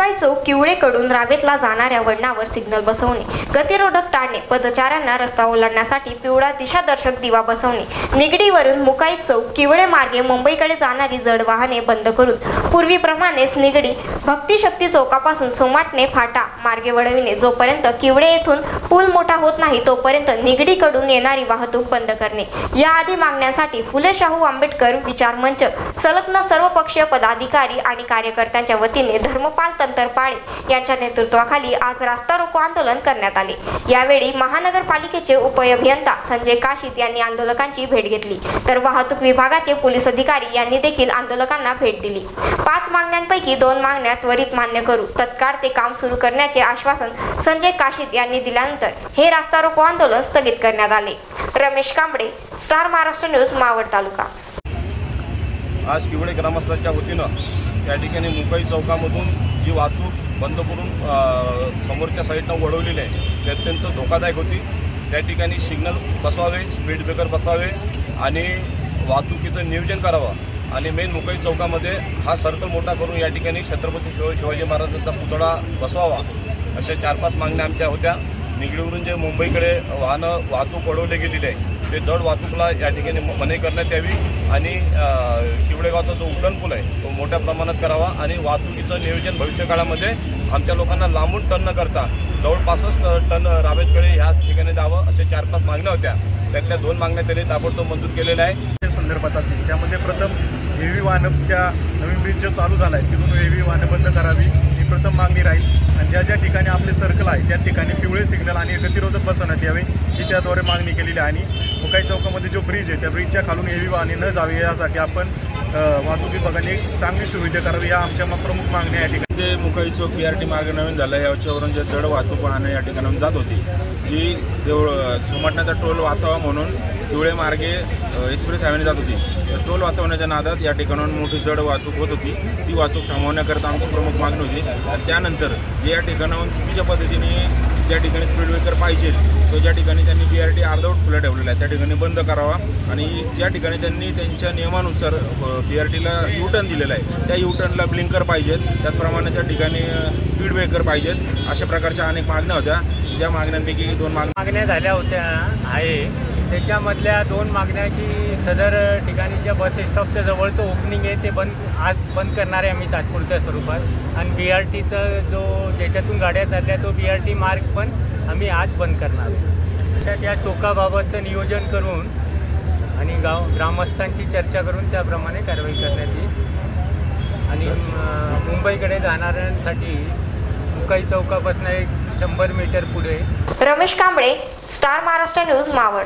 मुकाई चौक किवळेकडून रावेतला जाणाऱ्या वळणावर सिग्नल बसवणे, गतिरोधक टाळणे, पदचाऱ्यांना रस्ता ओलांडण्यासाठी पिवळा दिशादर्शक दिवा बसवणे, निगडीवरून मुकाई चौक किवळे मार्गे मुंबईकडे जाणारी जड वाहने बंद करून पूर्वीप्रमाणेच निगडी भक्तिशक्ती चौकापासून सोमाटणे फाटा मार्गे वळविणे, जोपर्यंत किवळे येथून पूल मोठा होत नाही तोपर्यंत निगडीकडून येणारी वाहतूक बंद करणे या आदी मागण्यांसाठी फुले शाहू आंबेडकर विचार मंच संलग्न सर्वपक्षीय पदाधिकारी आणि कार्यकर्त्यांच्या वतीने धर्मपाल तंत्रपाळे यांच्या नेतृत्वाखाली आज रास्ता रोको आंदोलन करण्यात आले। यावेळी महानगरपालिकेचे उपअभियंता संजय काशीत यांनी आंदोलकांची भेट घेतली, तर वाहतूक विभागाचे पोलीस अधिकारी यांनी देखील आंदोलकांना भेट दिली। 5 मागण्यांपैकी 2 मागण्या त्वरित मान्य करू, तत्काळ ते काम सुरू करण्याचे आश्वासन संजय काशीत यांनी दिल्यानंतर हे रास्ता रोको आंदोलन स्थगित करण्यात आले। रमेश कांबळे, स्टार महाराष्ट्र न्यूज, मावळ तालुका। आज किवळे ग्रामस्थांच्या वतीनं या ठिकाणी मुकाई चौकामधून जी वाहतूक बंद करून समोरच्या साईडनं वळवलेली आहे ती अत्यंत धोकादायक होती। त्या ठिकाणी सिग्नल बसवावे, स्पीड ब्रेकर बसवावे आणि वाहतुकीचं नियोजन करावं आणि मेन मुकाई चौकामध्ये हा सर्कल मोठा करून या ठिकाणी छत्रपती शिवाजी महाराजांचा पुतळा बसवावा अशा 4-5 मागण्या आमच्या होत्या। निगडीवरून जे मुंबईकडे वाहतूक वळवले गेलेली आहे ते जड वाहतूकला या ठिकाणी मनाई करण्यात यावी आणि किवळेगावचा जो उड्डाण पूल आहे तो मोठ्या प्रमाणात करावा आणि वाहतुकीचं नियोजन भविष्यकाळामध्ये आमच्या लोकांना लांबून टन न करता जवळपासच टन रावेतकडे ह्या ठिकाणी द्यावं असे 4-5 मागण्या होत्या। त्यातल्या 2 मागण्या त्यांनी ताबडतोब मंजूर केलेल्या आहे। त्या संदर्भात असेल त्यामध्ये प्रथम हेवी वाहनं ज्या नवीन ब्रिज जो चालू झाला आहे तिथून हेवी वाहनं बंद करावी ही प्रथम मागणी राहील आणि ज्या ठिकाणी आपले सर्कल आहे त्या ठिकाणी पिवळे सिग्नल आणि गतिरोधक बसवण्यात यावे ही त्याद्वारे मागणी केलेली आहे। आणि मुकाई चौकामध्ये जो ब्रिज आहे त्या ब्रिजच्या खालून हेवी वाहने न जावी यासाठी आपण वाहतूक विभागाने एक चांगली सुविधा करावी या आमच्या प्रमुख मागण्या या ठिकाणी। ते मुकाई चौक BRT मार्ग नवीन झाला याच्यावरून जे जड वाहतूक वाहनं या ठिकाणाहून जात होती जी सोमाटण्याचा टोल वाचावा म्हणून किवळे मार्गे एक्सप्रेस हायवेने जात होती, तर टोल वाचवण्याच्या नादात या ठिकाणाहून मोठी जड वाहतूक होत होती। ती वाहतूक थांबवण्याकरता आमची प्रमुख मागणी होती। आणि त्यानंतर या ठिकाणाहून चुकीच्या पद्धतीने ज्या ठिकाणी स्पीड ब्रेकर पाहिजे तो ज्या ठिकाणी त्यांनी BRT अर्धवट खुला ठेवलेला आहे त्या ठिकाणी बंद करावा आणि ज्या ठिकाणी त्यांनी त्यांच्या नियमानुसार BRTला U-टर्न दिलेला आहे त्या U-टर्नला ब्लिंकर पाहिजेत, त्याचप्रमाणे त्या ठिकाणी स्पीड ब्रेकर पाहिजेत। अशा प्रकारच्या अनेक मागण्या होत्या। ज्या मागण्यांपैकी 2 मागण्या झाल्या होत्या आहे त्याच्यामधल्या 2 मागण्या की सदर ठिकाणीच्या बस स्टॉपच्या जवळचं ओपनिंग आहे ते आज बंद करणार आहे आम्ही तात्पुरत्या स्वरूपात आणि BRTचा जो ज्याच्यातून गाड्या चालल्या तो BRT मार्ग पण आम्ही आज बंद करणार आहे। त्या चौकाबाबतचं नियोजन करून आणि ग्रामस्थांची चर्चा करून त्याप्रमाणे कारवाई करण्यात येईल आणि मुंबईकडे जाणाऱ्यांसाठी मुकाई चौकापासून 100 मीटर पुढे। Ramesh Kamble, star Maharashtra news, Maval.